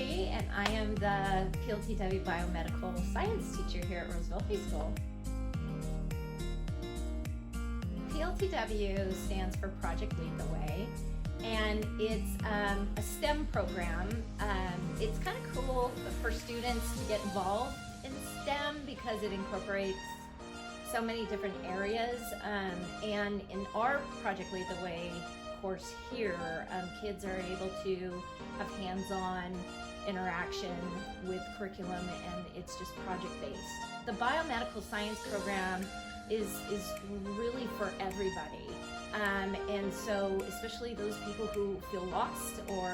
Granucci, and I am the PLTW Biomedical Science teacher here at Roseville High School. PLTW stands for Project Lead the Way, and it's a STEM program. It's kind of cool for students to get involved in STEM because it incorporates so many different areas, and in our Project Lead the Way course here, kids are able to have hands-on interaction with curriculum, and it's just project-based. The biomedical science program is really for everybody, and so especially those people who feel lost or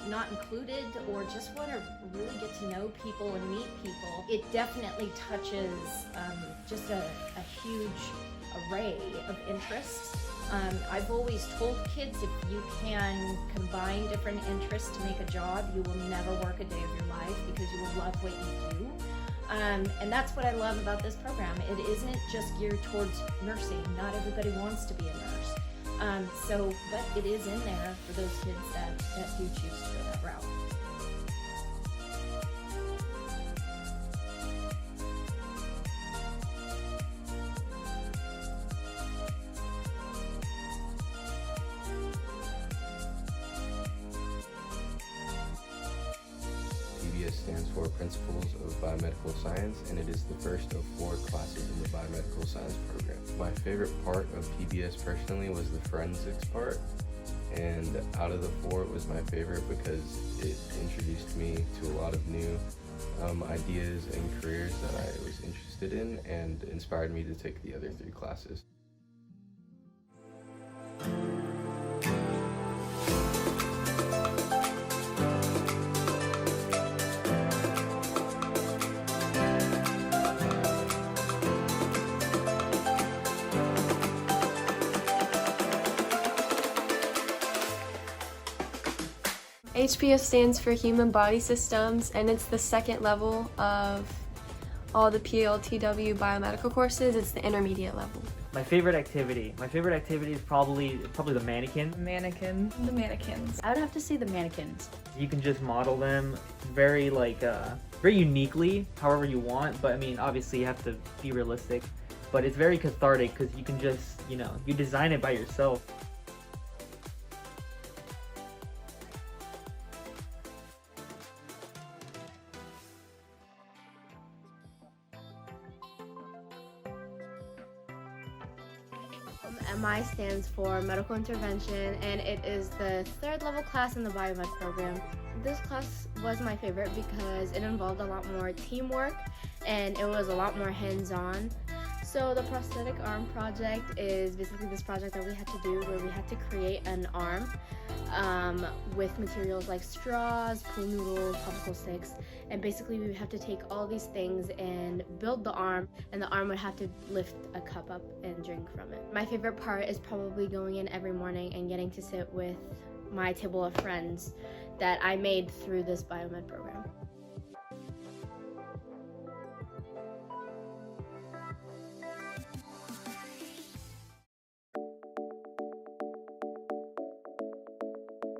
not included or just want to really get to know people and meet people. It definitely touches just a huge array of interests. I've always told kids, if you can combine different interests to make a job, you will never work a day of your life because you will love what you do. And that's what I love about this program. It isn't just geared towards nursing. Not everybody wants to be a nurse. But it is in there for those kids that do choose to go that route. PBS stands for Principles of Biomedical Science, and it is the first of 4 classes in the Biomedical Science program. My favorite part of PBS personally was the forensics part, and out of the 4 it was my favorite because it introduced me to a lot of new ideas and careers that I was interested in and inspired me to take the other 3 classes. HPS stands for Human Body Systems, and it's the second level of all the PLTW biomedical courses. It's the intermediate level. My favorite activity is probably the mannequin. The mannequins. I would have to say the mannequins. You can just model them very very uniquely, however you want, but I mean, obviously you have to be realistic, but it's very cathartic because you can just, you design it by yourself. MI stands for Medical Intervention, and it is the 3rd level class in the Biomed program. This class was my favorite because it involved a lot more teamwork and it was a lot more hands-on. So the prosthetic arm project is basically this project that we had to do where we had to create an arm with materials like straws, pool noodles, popsicle sticks, and basically we would have to take all these things and build the arm, and the arm would have to lift a cup up and drink from it. My favorite part is probably going in every morning and getting to sit with my table of friends that I made through this biomed program.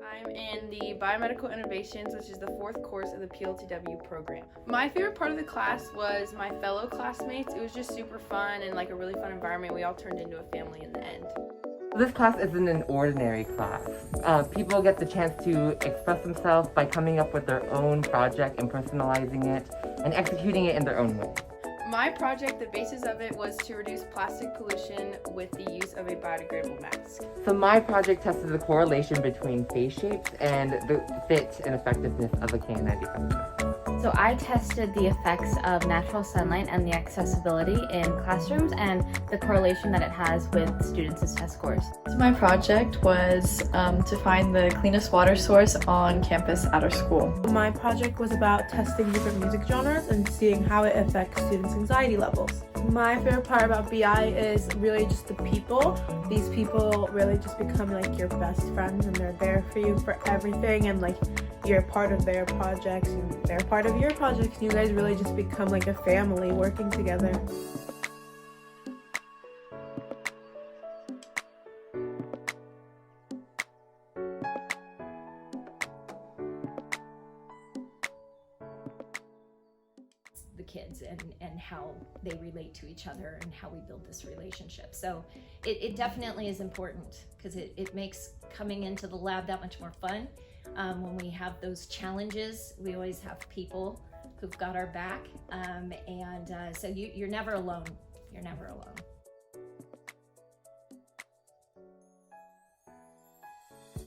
I'm in the Biomedical Innovations, which is the 4th course of the PLTW program. My favorite part of the class was my fellow classmates. It was just super fun and like a really fun environment. We all turned into a family in the end. This class isn't an ordinary class. People get the chance to express themselves by coming up with their own project and personalizing it and executing it in their own way. My project, the basis of it was to reduce plastic pollution with the use of a biodegradable mask. So my project tested the correlation between face shapes and the fit and effectiveness of a KN95 mask. So I tested the effects of natural sunlight and the accessibility in classrooms and the correlation that it has with students' test scores. So my project was to find the cleanest water source on campus at our school. My project was about testing different music genres and seeing how it affects students' anxiety levels. My favorite part about BI is really just the people. These people really just become like your best friends, and they're there for you for everything, and like you're part of their projects and they're part of your projects. You guys really just become like a family working together. kids and how they relate to each other and how we build this relationship. So it definitely is important because it makes coming into the lab that much more fun. When we have those challenges, we always have people who've got our back. So you're never alone. You're never alone.